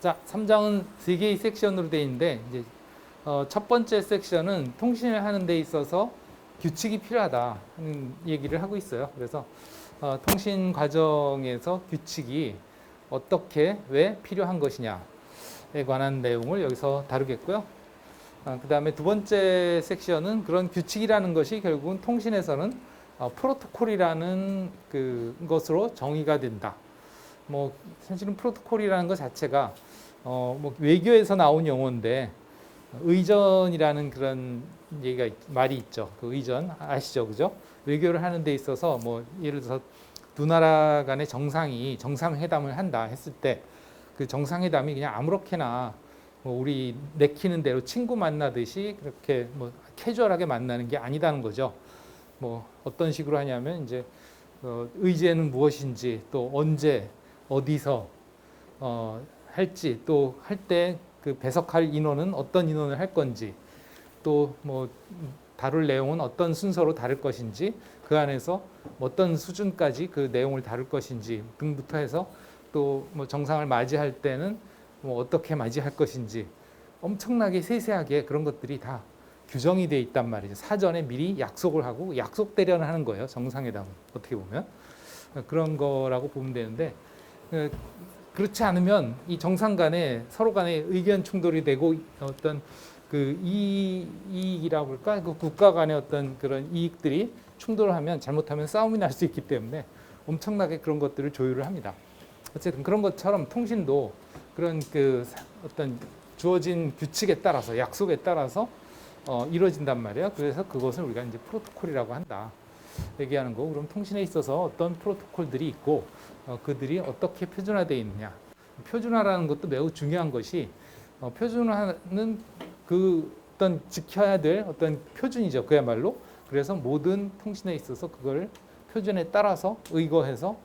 자, 3장은 3개의 섹션으로 되어 있는데 이제 첫 번째 섹션은 통신을 하는 데 있어서 규칙이 필요하다 하는 얘기를 하고 있어요. 그래서 통신 과정에서 규칙이 어떻게 왜 필요한 것이냐에 관한 내용을 여기서 다루겠고요. 그 다음에 두 번째 섹션은 그런 규칙이라는 것이 결국은 통신에서는 프로토콜이라는 것으로 정의가 된다. 뭐 사실은 프로토콜이라는 것 자체가 뭐 외교에서 나온 용어인데 의전이라는 그런 얘기가 말이 있죠. 그 의전 아시죠, 그죠? 외교를 하는 데 있어서 뭐 예를 들어서 두 나라 간의 정상회담을 한다 했을 때 그 정상회담이 그냥 아무렇게나 뭐 우리 내키는 대로 친구 만나듯이 그렇게 뭐 캐주얼하게 만나는 게 아니다는 거죠. 뭐 어떤 식으로 하냐면 이제 의제는 무엇인지 또 언제 어디서 할지 또 할 때 그 배석할 인원은 어떤 인원을 할 건지 또 뭐 다룰 내용은 어떤 순서로 다룰 것인지 그 안에서 어떤 수준까지 그 내용을 다룰 것인지 등부터 해서 또 뭐 정상을 맞이할 때는 뭐 어떻게 맞이할 것인지 엄청나게 세세하게 그런 것들이 다 규정이 돼 있단 말이죠. 사전에 미리 약속을 하고 약속대련을 하는 거예요. 정상회담은 어떻게 보면 그런 거라고 보면 되는데 그렇지 않으면 이 정상 간에 서로 간에 의견 충돌이 되고 어떤 그 이익이라고 할까? 그 국가 간의 어떤 그런 이익들이 충돌하면 잘못하면 싸움이 날 수 있기 때문에 엄청나게 그런 것들을 조율을 합니다. 어쨌든 그런 것처럼 통신도 그런 그 어떤 주어진 규칙에 따라서 약속에 따라서 이루어진단 말이에요. 그래서 그것을 우리가 이제 프로토콜이라고 한다. 얘기하는 거. 그럼 통신에 있어서 어떤 프로토콜들이 있고 그들이 어떻게 표준화되어 있느냐. 표준화라는 것도 매우 중요한 것이 표준화는 그 어떤 지켜야 될 어떤 표준이죠. 그야말로. 그래서 모든 통신에 있어서 그걸 표준에 따라서 의거해서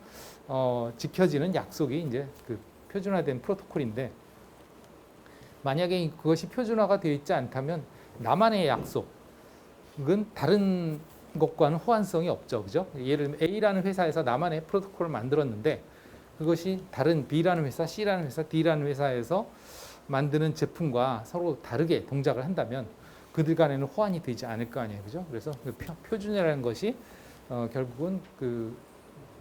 지켜지는 약속이 이제 그 표준화된 프로토콜인데 만약에 그것이 표준화가 되어 있지 않다면 나만의 약속은 다른 것과는 호환성이 없죠. 그죠? 예를 들면 A라는 회사에서 나만의 프로토콜을 만들었는데 그것이 다른 B라는 회사, C라는 회사, D라는 회사에서 만드는 제품과 서로 다르게 동작을 한다면 그들 간에는 호환이 되지 않을 거 아니에요. 그죠? 그래서 그 표준이라는 것이 결국은 그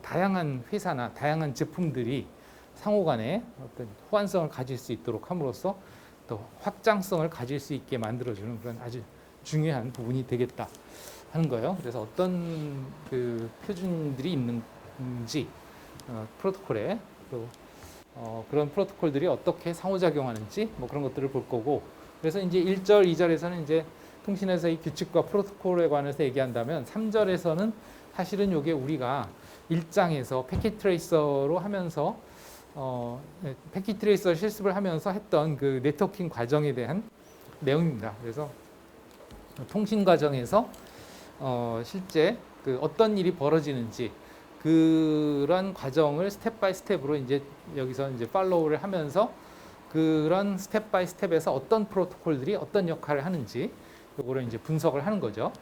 다양한 회사나 다양한 제품들이 상호 간에 어떤 호환성을 가질 수 있도록 함으로써 또 확장성을 가질 수 있게 만들어주는 그런 아주 중요한 부분이 되겠다 하는 거예요. 그래서 어떤 그 표준들이 있는지 프로토콜에 또 그런 프로토콜들이 어떻게 상호작용하는지 뭐 그런 것들을 볼 거고 그래서 이제 1절, 2절에서는 이제 통신에서의 규칙과 프로토콜에 관해서 얘기한다면 3절에서는 사실은 이게 우리가 1장에서 패킷 트레이서로 하면서 패킷 트레이서 실습을 하면서 했던 그 네트워킹 과정에 대한 내용입니다. 그래서 통신 과정에서 실제 그 어떤 일이 벌어지는지 그런 과정을 스텝 바이 스텝으로 이제 여기서 이제 팔로우를 하면서 그런 스텝 바이 스텝에서 어떤 프로토콜들이 어떤 역할을 하는지 이거를 이제 분석을 하는 거죠.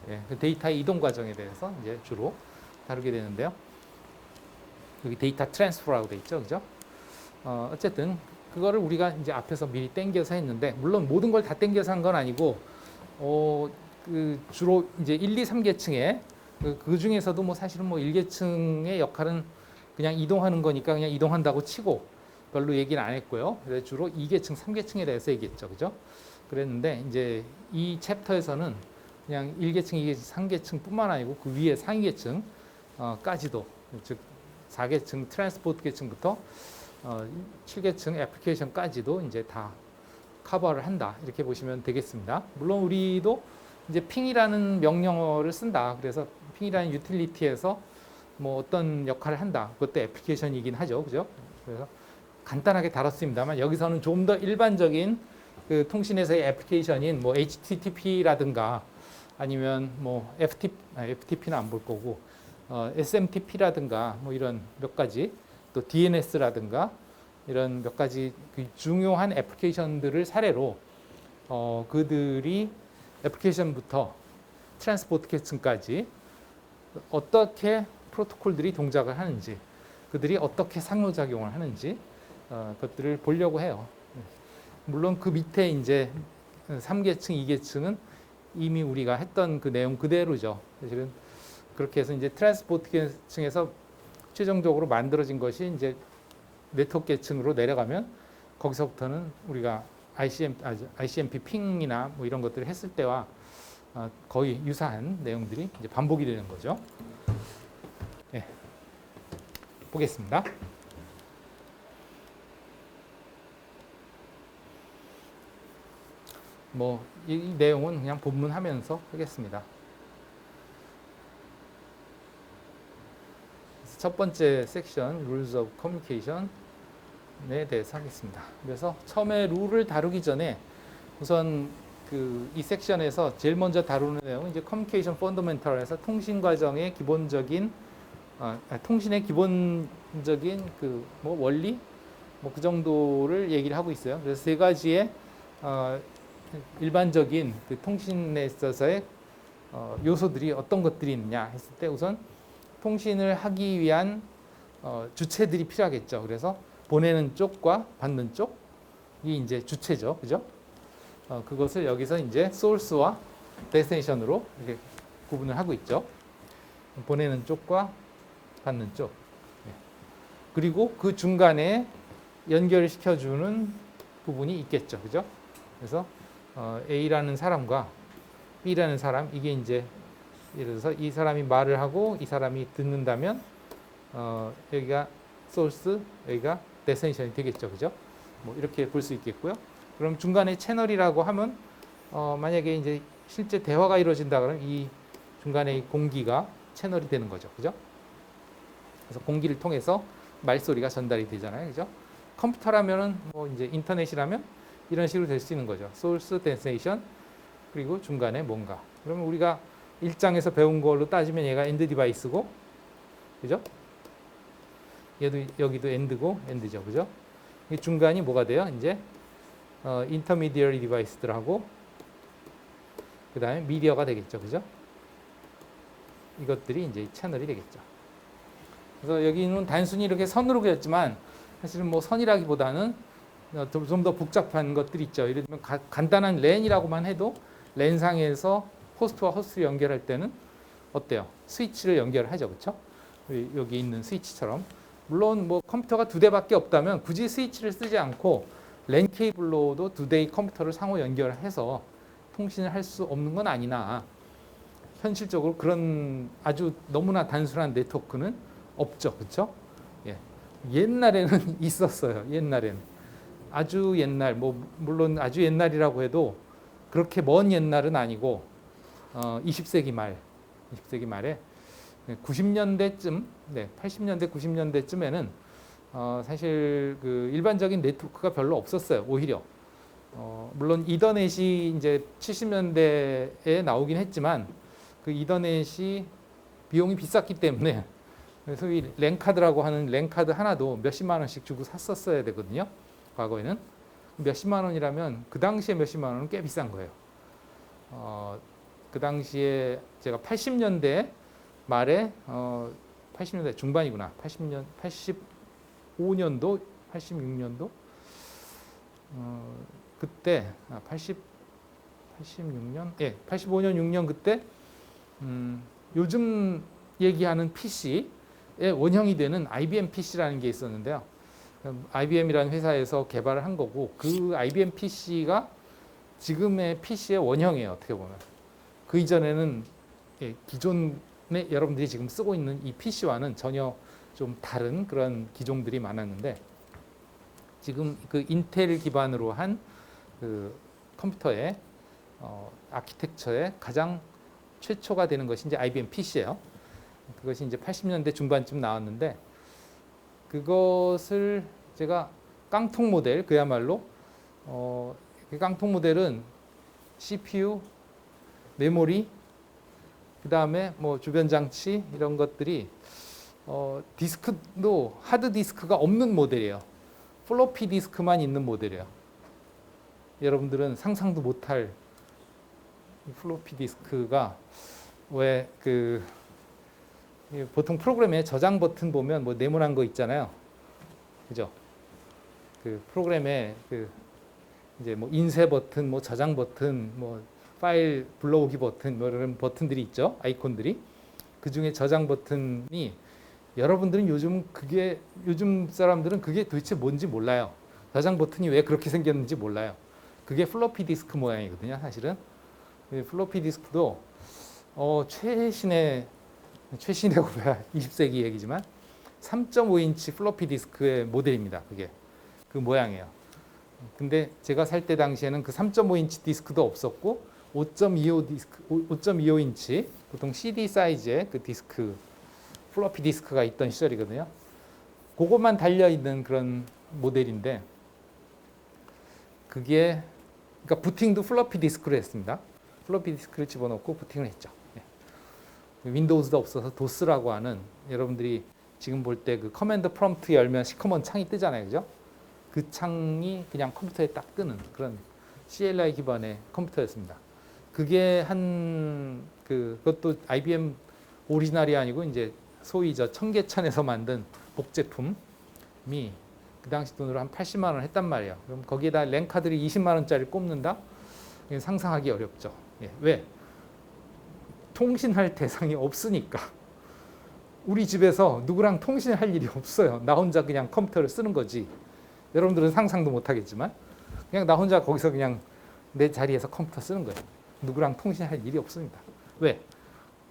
예, 그 데이터의 이동 과정에 대해서 이제 주로 다루게 되는데요. 여기 데이터 트랜스퍼라고 돼 있죠, 그죠? 어쨌든 그거를 우리가 이제 앞에서 미리 땡겨서 했는데 물론 모든 걸 다 땡겨서 한 건 아니고 그 주로 이제 1, 2, 3계층에 그 중에서도 뭐 사실은 뭐 1계층의 역할은 그냥 이동하는 거니까 그냥 이동한다고 치고 별로 얘기는 안 했고요. 그래서 주로 2계층, 3계층에 대해서 얘기했죠, 그죠? 그랬는데 이제 이 챕터에서는 그냥 1계층, 2계층, 3계층뿐만 아니고 그 위에 상위계층 까지도 즉 4계층 트랜스포트 계층부터 7계층 애플리케이션까지도 이제 다 커버를 한다 이렇게 보시면 되겠습니다. 물론 우리도 이제 핑이라는 명령어를 쓴다. 그래서 핑이라는 유틸리티에서 뭐 어떤 역할을 한다. 그것도 애플리케이션이긴 하죠, 그죠? 그래서 간단하게 다뤘습니다만 여기서는 좀 더 일반적인 그 통신에서의 애플리케이션인 뭐 HTTP라든가 아니면 뭐 FTP는 안 볼 거고 SMTP라든가 뭐 이런 몇 가지 또 DNS라든가 이런 몇 가지 그 중요한 애플리케이션들을 사례로 그들이 애플리케이션부터 트랜스포트 계층까지 어떻게 프로토콜들이 동작을 하는지 그들이 어떻게 상호작용을 하는지 것들을 보려고 해요. 물론 그 밑에 이제 3계층, 2계층은 이미 우리가 했던 그 내용 그대로죠. 사실은 그렇게 해서 이제 트랜스포트 계층에서 최종적으로 만들어진 것이 이제 네트워크 계층으로 내려가면 거기서부터는 우리가 ICMP 핑이나 뭐 이런 것들을 했을 때와 거의 유사한 내용들이 이제 반복이 되는 거죠. 네, 보겠습니다. 뭐 이 내용은 그냥 본문하면서 하겠습니다. 첫 번째 섹션 Rules of Communication에 대해서 하겠습니다. 그래서 처음에 룰을 다루기 전에 우선 이 섹션에서 제일 먼저 다루는 내용은 이제 Communication Fundamental에서 통신 과정의 기본적인 통신의 기본적인 뭐 원리 뭐 그 정도를 얘기를 하고 있어요. 그래서 세 가지의 일반적인 그 통신에 있어서의 요소들이 어떤 것들이 있느냐 했을 때 우선 통신을 하기 위한 주체들이 필요하겠죠. 그래서 보내는 쪽과 받는 쪽이 이제 주체죠. 그죠? 그것을 여기서 이제 소스와 데스티네이션으로 이렇게 구분을 하고 있죠. 보내는 쪽과 받는 쪽. 그리고 그 중간에 연결을 시켜주는 부분이 있겠죠. 그죠? 그래서 A라는 사람과 B라는 사람, 이게 이제 예를 들어서 이 사람이 말을 하고 이 사람이 듣는다면 여기가 소스, 여기가 데스티네이션이 되겠죠. 그죠? 뭐 이렇게 볼 수 있겠고요. 그럼 중간에 채널이라고 하면 만약에 이제 실제 대화가 이루어진다 그러면 이 중간에 공기가 채널이 되는 거죠. 그죠? 그래서 공기를 통해서 말소리가 전달이 되잖아요. 그죠? 컴퓨터라면은 뭐 이제 인터넷이라면 이런 식으로 될 수 있는 거죠. 소스, 데스티네이션, 그리고 중간에 뭔가. 그러면 우리가 1장에서 배운 걸로 따지면 얘가 엔드 디바이스고, 그죠? 얘도 여기도 엔드고, 엔드죠, 그죠? 이 중간이 뭐가 돼요? 이제 인터미디어리 디바이스들하고, 그 다음에 미디어가 되겠죠, 그죠? 이것들이 이제 채널이 되겠죠. 그래서 여기는 단순히 이렇게 선으로 그렸지만 사실은 뭐 선이라기보다는 좀 더 복잡한 것들이 있죠. 예를 들면 간단한 랜이라고만 해도 랜상에서 호스트와 호스트를 연결할 때는 어때요? 스위치를 연결하죠, 그렇죠? 여기 있는 스위치처럼. 물론 뭐 컴퓨터가 2대밖에 없다면 굳이 스위치를 쓰지 않고 랜 케이블로도 2대의 컴퓨터를 상호 연결해서 통신을 할 수 없는 건 아니나 현실적으로 그런 아주 너무나 단순한 네트워크는 없죠, 그렇죠? 예. 옛날에는 있었어요. 옛날에는. 아주 옛날, 뭐 물론 아주 옛날이라고 해도 그렇게 먼 옛날은 아니고 20세기 말에 90년대쯤, 80년대, 90년대쯤에는 사실 그 일반적인 네트워크가 별로 없었어요. 오히려 물론 이더넷이 이제 70년대에 나오긴 했지만 그 이더넷이 비용이 비쌌기 때문에 소위 랜카드라고 하는 랜카드 하나도 몇십만 원씩 주고 샀었어야 되거든요. 과거에는 몇십만 원이라면 그 당시에 몇십만 원은 꽤 비싼 거예요. 그 당시에 제가 80년대 말에 80년대 중반이구나. 85년도, 86년도 그때 86년, 85년, 6년 그때 요즘 얘기하는 PC의 원형이 되는 IBM PC라는 게 있었는데요. IBM이라는 회사에서 개발을 한 거고 그 IBM PC가 지금의 PC의 원형이에요. 어떻게 보면. 그 이전에는 기존에 여러분들이 지금 쓰고 있는 이 PC와는 전혀 좀 다른 그런 기종들이 많았는데 지금 그 인텔 기반으로 한 그 컴퓨터의 아키텍처의 가장 최초가 되는 것이 이제 IBM PC예요. 그것이 이제 80년대 중반쯤 나왔는데 그것을 제가 깡통 모델, 그야말로 그 깡통 모델은 CPU, 메모리, 그 다음에 뭐 주변 장치 이런 것들이 디스크도 하드 디스크가 없는 모델이에요. 플로피 디스크만 있는 모델이에요. 여러분들은 상상도 못할 플로피 디스크가 왜 보통 프로그램에 저장 버튼 보면 뭐 네모난 거 있잖아요. 그죠? 그 프로그램에 그 이제 뭐 인쇄 버튼, 뭐 저장 버튼, 뭐 파일 불러오기 버튼, 뭐 이런 버튼들이 있죠. 아이콘들이. 그 중에 저장 버튼이 여러분들은 요즘 사람들은 그게 도대체 뭔지 몰라요. 저장 버튼이 왜 그렇게 생겼는지 몰라요. 그게 플로피 디스크 모양이거든요, 사실은. 플로피 디스크도 최신의 20세기 얘기지만 3.5인치 플로피 디스크의 모델입니다. 그게 그 모양이에요. 근데 제가 살 때 당시에는 그 3.5인치 디스크도 없었고 5.25인치 보통 CD 사이즈의 그 디스크 플로피 디스크가 있던 시절이거든요. 그것만 달려 있는 그런 모델인데 그게 그러니까 부팅도 플로피 디스크로 했습니다. 플로피 디스크를 집어넣고 부팅을 했죠. 윈도우즈도 없어서 도스라고 하는 여러분들이 지금 볼 때 그 커맨드 프롬프트 열면 시커먼 창이 뜨잖아요, 그죠? 그 창이 그냥 컴퓨터에 딱 뜨는 그런 CLI 기반의 컴퓨터였습니다. 그게 그것도 IBM 오리지널이 아니고 이제 소위 저 청계천에서 만든 복제품이 그 당시 돈으로 한 80만 원 했단 말이에요. 그럼 거기에다 랜카드를 20만 원짜리 꼽는다? 상상하기 어렵죠. 왜? 통신할 대상이 없으니까. 우리 집에서 누구랑 통신할 일이 없어요. 나 혼자 그냥 컴퓨터를 쓰는 거지. 여러분들은 상상도 못 하겠지만 그냥 나 혼자 거기서 그냥 내 자리에서 컴퓨터 쓰는 거예요. 누구랑 통신할 일이 없습니다. 왜?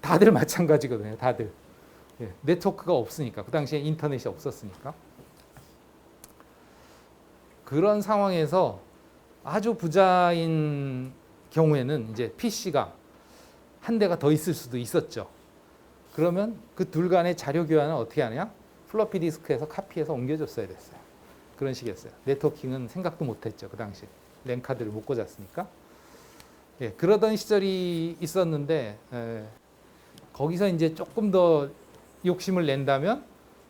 다들 마찬가지거든요. 다들. 네트워크가 없으니까. 그 당시에 인터넷이 없었으니까. 그런 상황에서 아주 부자인 경우에는 이제 PC가 한 대가 더 있을 수도 있었죠. 그러면 그 둘 간의 자료 교환은 어떻게 하냐? 플로피 디스크에서 카피해서 옮겨줬어야 됐어요. 그런 식이었어요. 네트워킹은 생각도 못했죠. 그 당시 랜카드를 못 꽂았으니까. 그러던 시절이 있었는데 거기서 이제 조금 더 욕심을 낸다면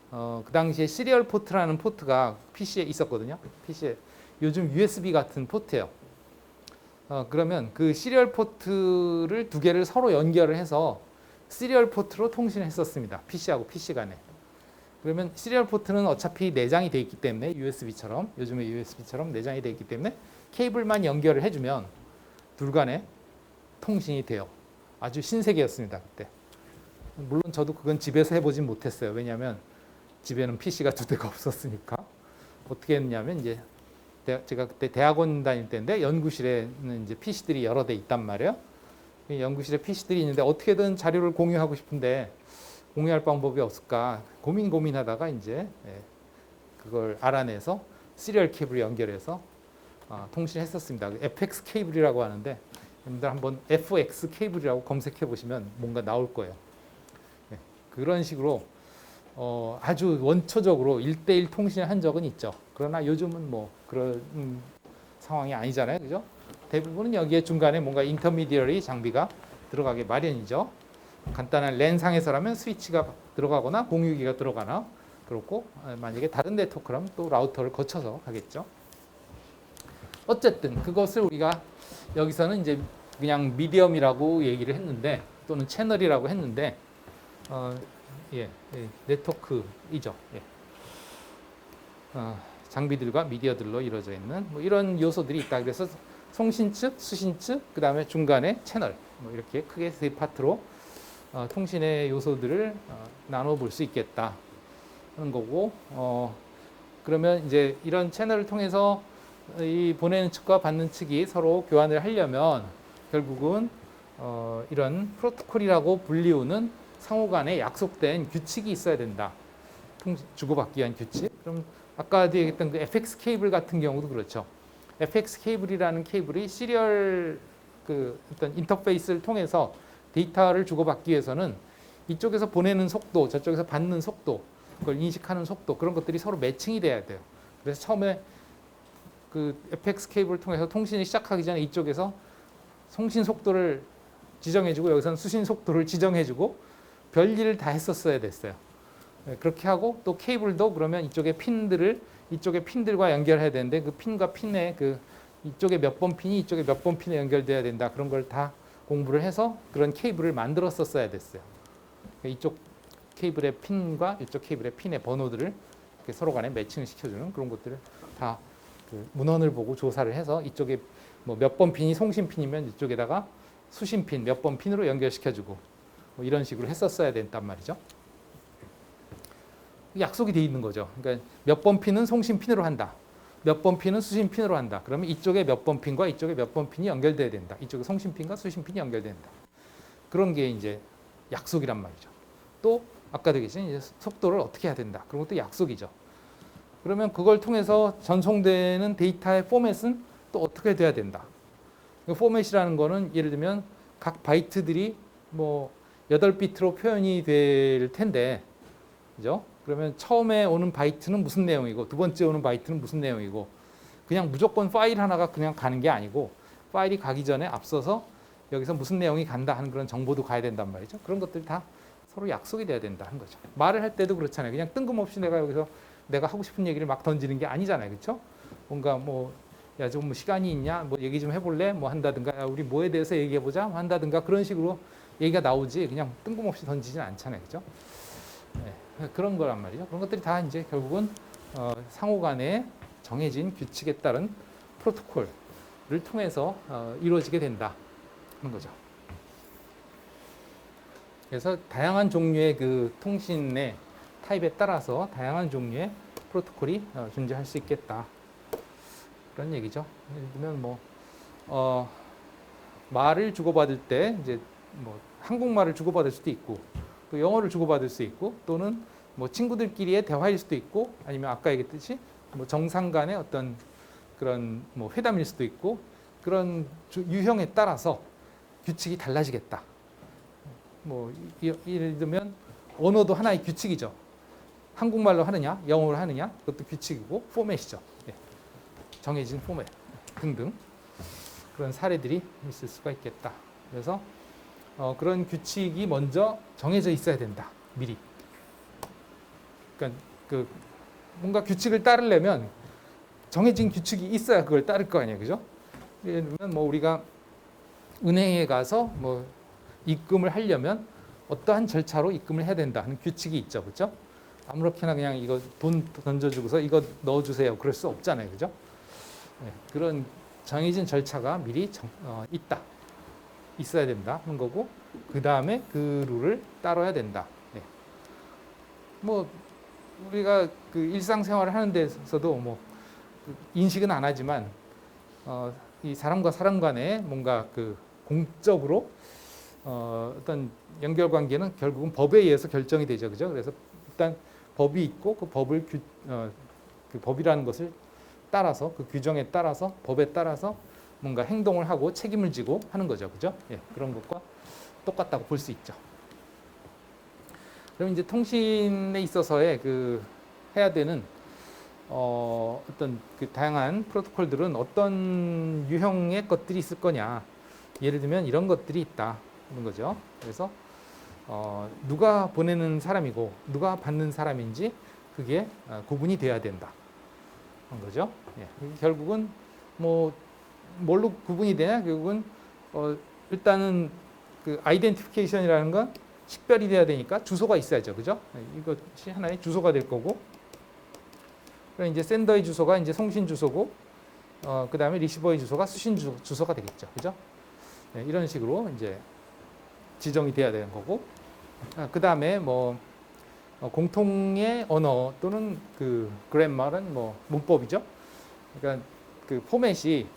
그 당시에 시리얼 포트라는 포트가 PC에 있었거든요. PC에 요즘 USB 같은 포트예요. 그러면 그 시리얼 포트를 두 개를 서로 연결을 해서 시리얼 포트로 통신을 했었습니다. PC하고 PC 간에. 그러면 시리얼 포트는 어차피 내장이 돼 있기 때문에 USB처럼 요즘의 USB처럼 내장이 돼 있기 때문에 케이블만 연결을 해주면 둘 간에 통신이 돼요. 아주 신세계였습니다. 그때. 물론 저도 그건 집에서 해보진 못했어요. 왜냐하면 집에는 PC가 두 대가 없었으니까. 어떻게 했냐면 이제 제가 그때 대학원 다닐 때인데 연구실에는 이제 PC들이 여러 대 있단 말이에요. 연구실에 PC들이 있는데 어떻게든 자료를 공유하고 싶은데 공유할 방법이 없을까 고민하다가 이제 그걸 알아내서 시리얼 케이블 연결해서 통신했었습니다. FX 케이블이라고 하는데 여러분들 한번 FX 케이블이라고 검색해 보시면 뭔가 나올 거예요. 그런 식으로 아주 원초적으로 1대1 통신을 한 적은 있죠. 그러나 요즘은 뭐 그런 상황이 아니잖아요. 그죠? 대부분은 여기에 중간에 뭔가 인터미디어리 장비가 들어가게 마련이죠. 간단한 랜상에서라면 스위치가 들어가거나 공유기가 들어가나 그렇고 만약에 다른 네트워크라면 또 라우터를 거쳐서 가겠죠. 어쨌든 그것을 우리가 여기서는 이제 그냥 미디엄이라고 얘기를 했는데 또는 채널이라고 했는데 네트워크이죠. 장비들과 미디어들로 이루어져 있는 뭐 이런 요소들이 있다. 그래서 송신 측, 수신 측, 그 다음에 중간에 채널 뭐 이렇게 크게 세 파트로 통신의 요소들을 나눠 볼 수 있겠다 하는 거고 그러면 이제 이런 채널을 통해서 이 보내는 측과 받는 측이 서로 교환을 하려면 결국은 이런 프로토콜이라고 불리우는 상호 간에 약속된 규칙이 있어야 된다. 주고받기 위한 규칙. 그럼 아까 얘기했던 그 FX 케이블 같은 경우도 그렇죠. FX 케이블이라는 케이블이 시리얼 그 어떤 인터페이스를 통해서 데이터를 주고받기 위해서는 이쪽에서 보내는 속도, 저쪽에서 받는 속도, 그걸 인식하는 속도 그런 것들이 서로 매칭이 돼야 돼요. 그래서 처음에 그 FX 케이블을 통해서 통신이 시작하기 전에 이쪽에서 송신 속도를 지정해주고 여기서는 수신 속도를 지정해주고 별일을 다 했었어야 됐어요. 그렇게 하고 또 케이블도 그러면 이쪽에 핀들과 연결해야 되는데 그 핀과 핀에 그 이쪽에 몇 번 핀이 이쪽에 몇 번 핀에 연결돼야 된다. 그런 걸 다 공부를 해서 그런 케이블을 만들었었어야 됐어요. 이쪽 케이블의 핀과 이쪽 케이블의 핀의 번호들을 서로 간에 매칭을 시켜주는 그런 것들을 다 그 문헌을 보고 조사를 해서 이쪽에 뭐 몇 번 핀이 송신핀이면 이쪽에다가 수신핀 몇 번 핀으로 연결시켜주고 뭐 이런 식으로 했었어야 된단 말이죠. 약속이 돼 있는 거죠. 그러니까 몇 번 핀은 송신핀으로 한다. 몇 번 핀은 수신핀으로 한다. 그러면 이쪽에 몇 번 핀과 이쪽에 몇 번 핀이 연결돼야 된다. 이쪽에 송신핀과 수신핀이 연결된다. 그런 게 이제 약속이란 말이죠. 또 아까도 계신 이제 속도를 어떻게 해야 된다. 그런 것도 약속이죠. 그러면 그걸 통해서 전송되는 데이터의 포맷은 또 어떻게 돼야 된다. 포맷이라는 거는 예를 들면 각 바이트들이 뭐 8비트로 표현이 될 텐데, 그죠? 그러면 처음에 오는 바이트는 무슨 내용이고 두 번째 오는 바이트는 무슨 내용이고 그냥 무조건 파일 하나가 그냥 가는 게 아니고 파일이 가기 전에 앞서서 여기서 무슨 내용이 간다 하는 그런 정보도 가야 된단 말이죠. 그런 것들이 다 서로 약속이 돼야 된다 하는 거죠. 말을 할 때도 그렇잖아요. 그냥 뜬금없이 내가 여기서 내가 하고 싶은 얘기를 막 던지는 게 아니잖아요. 그렇죠? 뭔가 뭐 야, 좀 뭐 시간이 있냐? 뭐 얘기 좀 해볼래? 뭐 한다든가, 야, 우리 뭐에 대해서 얘기해보자? 뭐 한다든가 그런 식으로 얘기가 나오지 그냥 뜬금없이 던지진 않잖아요. 그죠? 네, 그런 거란 말이죠. 그런 것들이 다 이제 결국은 상호간에 정해진 규칙에 따른 프로토콜을 통해서 이루어지게 된다 하는 거죠. 그래서 다양한 종류의 그 통신의 타입에 따라서 다양한 종류의 프로토콜이 존재할 수 있겠다. 그런 얘기죠. 예를 들면 뭐 말을 주고받을 때 이제 뭐 한국말을 주고받을 수도 있고 또 영어를 주고받을 수 있고 또는 뭐 친구들끼리의 대화일 수도 있고 아니면 아까 얘기했듯이 뭐 정상 간의 어떤 그런 뭐 회담일 수도 있고 그런 유형에 따라서 규칙이 달라지겠다. 뭐 예를 들면 언어도 하나의 규칙이죠. 한국말로 하느냐, 영어로 하느냐, 그것도 규칙이고 포맷이죠. 예. 정해진 포맷 등등 그런 사례들이 있을 수가 있겠다. 그래서 그런 규칙이 먼저 정해져 있어야 된다. 미리. 그러니까 그 뭔가 규칙을 따르려면 정해진 규칙이 있어야 그걸 따를 거 아니에요, 그죠? 예를 들면 뭐 우리가 은행에 가서 뭐 입금을 하려면 어떠한 절차로 입금을 해야 된다 하는 규칙이 있죠, 그렇죠? 아무렇게나 그냥 이거 돈 던져주고서 이거 넣어주세요, 그럴 수 없잖아요, 그죠? 네, 그런 정해진 절차가 미리 있어야 된다 하는 거고 그 다음에 그 룰을 따라야 된다. 네. 뭐 우리가 그 일상생활을 하는 데서도 뭐 인식은 안 하지만 이 사람과 사람 간에 뭔가 그 공적으로 어떤 연결관계는 결국은 법에 의해서 결정이 되죠, 그죠? 그래서 일단 법이 있고 그 법을 그 법이라는 것을 따라서 그 규정에 따라서 법에 따라서 뭔가 행동을 하고 책임을 지고 하는 거죠, 그죠? 예, 그런 것과 똑같다고 볼 수 있죠. 그럼 이제 통신에 있어서의 그 해야 되는 어떤 그 다양한 프로토콜들은 어떤 유형의 것들이 있을 거냐? 예를 들면 이런 것들이 있다 하는 거죠. 그래서 누가 보내는 사람이고 누가 받는 사람인지 그게 구분이 돼야 된다 한 거죠. 예, 결국은 뭐 뭘로 구분이 되냐? 결국은 일단은 그 아이덴티피케이션이라는 건 식별이 돼야 되니까 주소가 있어야죠, 그죠? 이것이 하나의 주소가 될 거고, 그럼 이제 샌더의 주소가 이제 송신 주소고, 그 다음에 리시버의 주소가 수신 주소가 되겠죠, 그죠? 네, 이런 식으로 이제 지정이 돼야 되는 거고, 그 다음에 뭐 공통의 언어 또는 그 그래머는 뭐 문법이죠. 그러니까 그 포맷이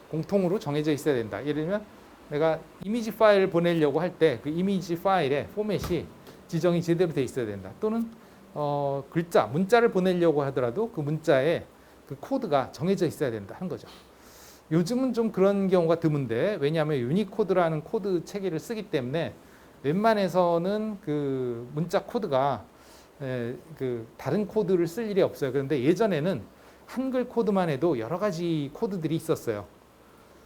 공통으로 정해져 있어야 된다. 예를 들면 내가 이미지 파일을 보내려고 할 때 그 이미지 파일의 포맷이 지정이 제대로 돼 있어야 된다. 또는 글자, 문자를 보내려고 하더라도 그 문자에 그 코드가 정해져 있어야 된다 하는 거죠. 요즘은 좀 그런 경우가 드문데 왜냐하면 유니코드라는 코드 체계를 쓰기 때문에 웬만해서는 그 문자 코드가 그 다른 코드를 쓸 일이 없어요. 그런데 예전에는 한글 코드만 해도 여러 가지 코드들이 있었어요.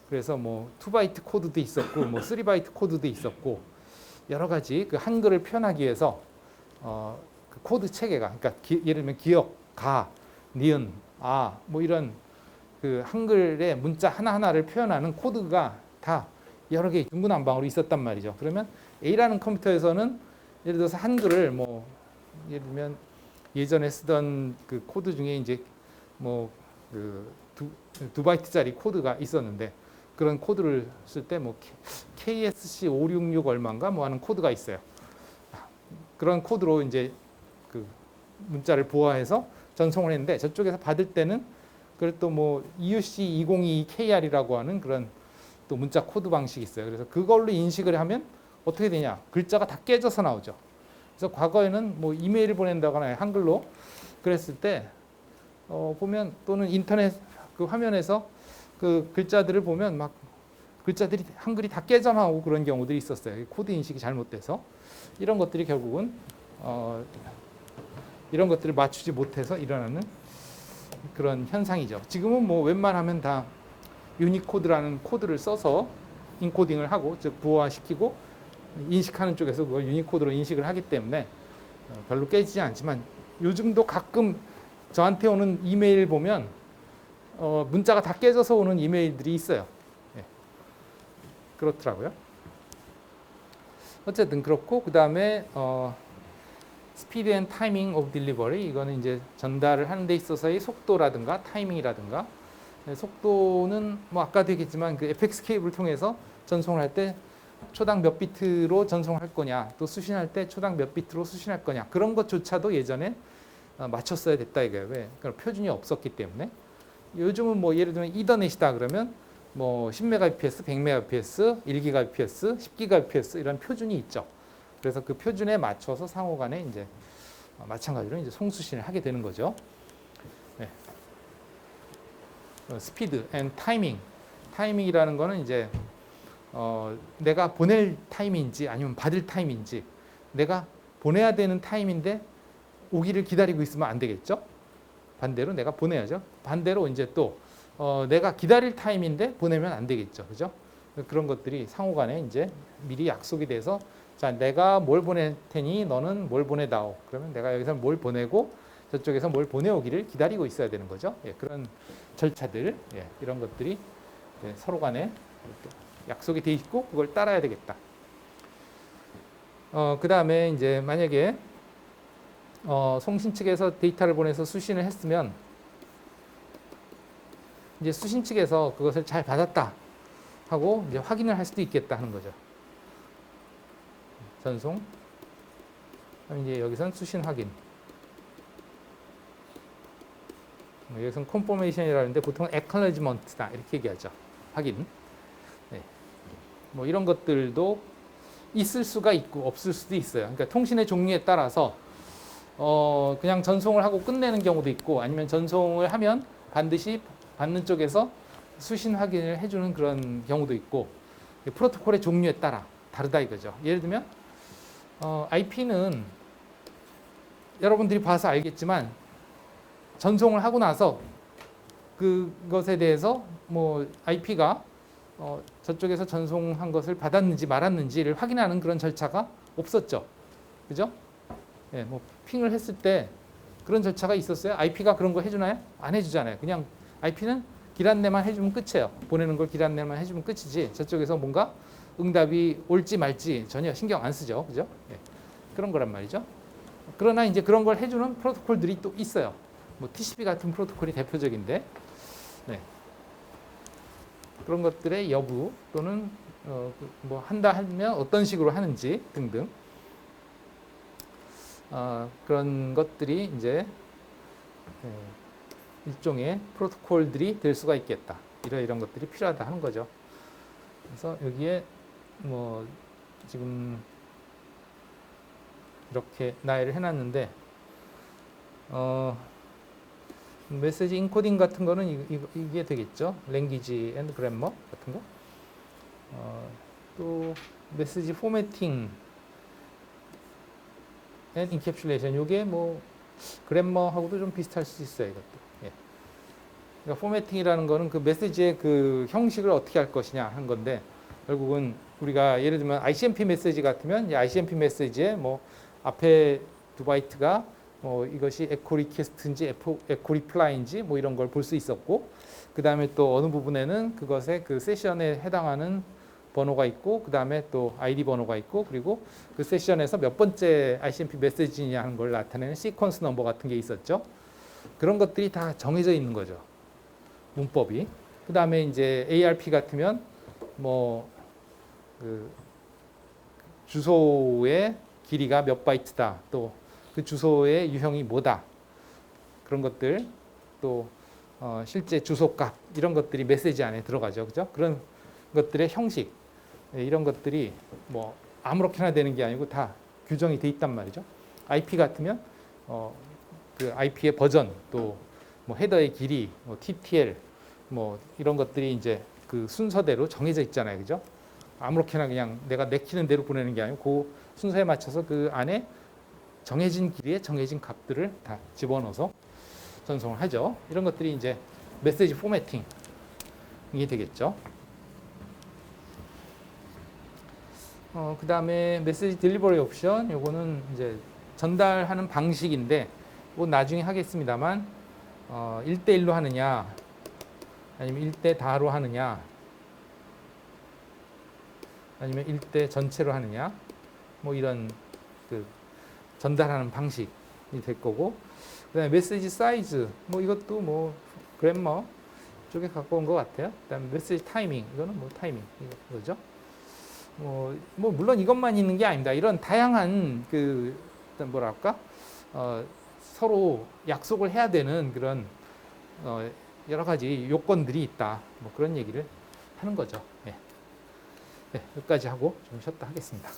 그래서 뭐 2바이트 코드도 있었고 뭐 3바이트 코드도 있었고 여러 가지 그 한글을 표현하기 위해서 그 코드 체계가 그러니까 예를 들면 기역, 가, 니은, 아 뭐 이런 그 한글의 문자 하나하나를 표현하는 코드가 다 여러 개 중구난방으로 있었단 말이죠. 그러면 A라는 컴퓨터에서는 예를 들어서 한글을 뭐 예를 들면 예전에 쓰던 그 코드 중에 이제 뭐 그 두 바이트짜리 코드가 있었는데 그런 코드를 쓸 때 뭐 KSC 566 얼마인가 뭐 하는 코드가 있어요. 그런 코드로 이제 그 문자를 보아해서 전송을 했는데 저쪽에서 받을 때는 그걸 또 뭐 EUC 2022KR이라고 하는 그런 또 문자 코드 방식이 있어요. 그래서 그걸로 인식을 하면 어떻게 되냐? 글자가 다 깨져서 나오죠. 그래서 과거에는 뭐 이메일을 보낸다거나 한글로 그랬을 때 보면 또는 인터넷 그 화면에서 그 글자들을 보면 막 글자들이 한글이 다 깨져 나오고 그런 경우들이 있었어요. 코드 인식이 잘못돼서 이런 것들이 결국은 이런 것들을 맞추지 못해서 일어나는 그런 현상이죠. 지금은 뭐 웬만하면 다 유니코드라는 코드를 써서 인코딩을 하고 즉 부호화시키고 인식하는 쪽에서 그걸 유니코드로 인식을 하기 때문에 별로 깨지지 않지만 요즘도 가끔 저한테 오는 이메일 보면 문자가 다 깨져서 오는 이메일들이 있어요. 예. 그렇더라고요. 어쨌든 그렇고 그 다음에 스피드 앤 타이밍 오브 딜리버리 이거는 이제 전달을 하는 데 있어서의 속도라든가 타이밍이라든가 속도는 뭐 아까도 얘기했지만 그 FX 케이블을 통해서 전송을 할 때 초당 몇 비트로 전송할 거냐 또 수신할 때 초당 몇 비트로 수신할 거냐 그런 것조차도 예전에 맞췄어야 됐다 이거예요. 왜? 그러니까 표준이 없었기 때문에 요즘은 뭐 예를 들면 이더넷이다 그러면 뭐 10mbps, 100mbps, 1gbps, 10gbps 이런 표준이 있죠. 그래서 그 표준에 맞춰서 상호간에 이제 마찬가지로 이제 송수신을 하게 되는 거죠. 네. 스피드 앤 타이밍. 타이밍이라는 거는 이제 내가 보낼 타임인지 아니면 받을 타임인지 내가 보내야 되는 타임인데 오기를 기다리고 있으면 안 되겠죠. 반대로 내가 보내야죠. 반대로 이제 또 내가 기다릴 타임인데 보내면 안 되겠죠. 그죠? 그런 것들이 상호간에 이제 미리 약속이 돼서 자, 내가 뭘 보낼 테니 너는 뭘 보내다오. 그러면 내가 여기서 뭘 보내고 저쪽에서 뭘 보내오기를 기다리고 있어야 되는 거죠. 예, 그런 절차들, 예, 이런 것들이 서로 간에 약속이 돼 있고 그걸 따라야 되겠다. 그 다음에 이제 만약에 송신 측에서 데이터를 보내서 수신을 했으면 이제 수신 측에서 그것을 잘 받았다 하고 이제 확인을 할 수도 있겠다 하는 거죠. 전송. 이제 여기선 수신 확인. 여기서는 컨포메이션이라는데 보통 acknowledgement다 이렇게 얘기하죠. 확인. 네. 뭐 이런 것들도 있을 수가 있고 없을 수도 있어요. 그러니까 통신의 종류에 따라서 그냥 전송을 하고 끝내는 경우도 있고 아니면 전송을 하면 반드시 받는 쪽에서 수신 확인을 해주는 그런 경우도 있고 프로토콜의 종류에 따라 다르다 이거죠. 예를 들면 IP는 여러분들이 봐서 알겠지만 전송을 하고 나서 그것에 대해서 뭐 IP가 저쪽에서 전송한 것을 받았는지 말았는지를 확인하는 그런 절차가 없었죠. 그죠? 예, 뭐 핑을 했을 때 그런 절차가 있었어요. IP가 그런 거 해주나요? 안 해주잖아요. 그냥 IP는 길 안내만 해주면 끝이에요. 보내는 걸 길 안내만 해주면 끝이지. 저쪽에서 뭔가 응답이 올지 말지 전혀 신경 안 쓰죠. 그죠? 예, 그런 거란 말이죠. 그러나 이제 그런 걸 해주는 프로토콜들이 또 있어요. 뭐 TCP 같은 프로토콜이 대표적인데, 네. 그런 것들의 여부 또는 뭐 한다 하면 어떤 식으로 하는지 등등 그런 것들이 이제 일종의 프로토콜들이 될 수가 있겠다. 이런 것들이 필요하다 하는 거죠. 그래서 여기에 뭐 지금 이렇게 나열을 해놨는데 메시지 인코딩 같은 거는 이게 되겠죠. 랭귀지 앤드 그래머 같은 거. 또 메시지 포매팅 앤 인캡슐레이션 요게 뭐 그래머하고도 좀 비슷할 수 있어요. 이것도. 예. 그러니까 포매팅이라는 거는 그 메시지의 그 형식을 어떻게 할 것이냐 하는 건데 결국은 우리가 예를 들면 ICMP 메시지 같으면 ICMP 메시지에 뭐 앞에 두 바이트가 뭐 이것이 에코 리퀘스트인지 에코 리플라이인지 뭐 이런 걸 볼 수 있었고 그 다음에 또 어느 부분에는 그것의 그 세션에 해당하는 번호가 있고 그 다음에 또 ID 번호가 있고 그리고 그 세션에서 몇 번째 ICMP 메시지냐 하는 걸 나타내는 시퀀스 넘버 같은 게 있었죠. 그런 것들이 다 정해져 있는 거죠. 문법이. 그 다음에 이제 ARP 같으면 뭐 그 주소의 길이가 몇 바이트다. 또 그 주소의 유형이 뭐다. 그런 것들 또 실제 주소값 이런 것들이 메시지 안에 들어가죠. 그죠? 그런 것들의 형식 이런 것들이 뭐 아무렇게나 되는 게 아니고 다 규정이 돼 있단 말이죠. IP 같으면 그 IP의 버전 또 뭐 헤더의 길이, 뭐 TTL 뭐 이런 것들이 이제 그 순서대로 정해져 있잖아요. 그죠? 아무렇게나 그냥 내가 내키는 대로 보내는 게 아니고 그 순서에 맞춰서 그 안에 정해진 길이에 정해진 값들을 다 집어넣어서 전송을 하죠. 이런 것들이 이제 메시지 포매팅이 되겠죠. 그 다음에 메시지 딜리버리 옵션, 요거는 이제 전달하는 방식인데, 뭐 나중에 하겠습니다만, 1대1로 하느냐, 아니면 1대 다로 하느냐, 아니면 1대 전체로 하느냐, 뭐 이런 그 전달하는 방식이 될 거고, 그 다음에 메시지 사이즈, 뭐 이것도 뭐 그래머 쪽에 갖고 온 것 같아요. 그 다음에 메시지 타이밍, 이거는 뭐 타이밍, 이거죠. 뭐 물론 이것만 있는 게 아닙니다. 이런 다양한 그 뭐랄까 서로 약속을 해야 되는 그런 여러 가지 요건들이 있다. 뭐 그런 얘기를 하는 거죠. 네. 네, 여기까지 하고 좀 쉬었다 하겠습니다.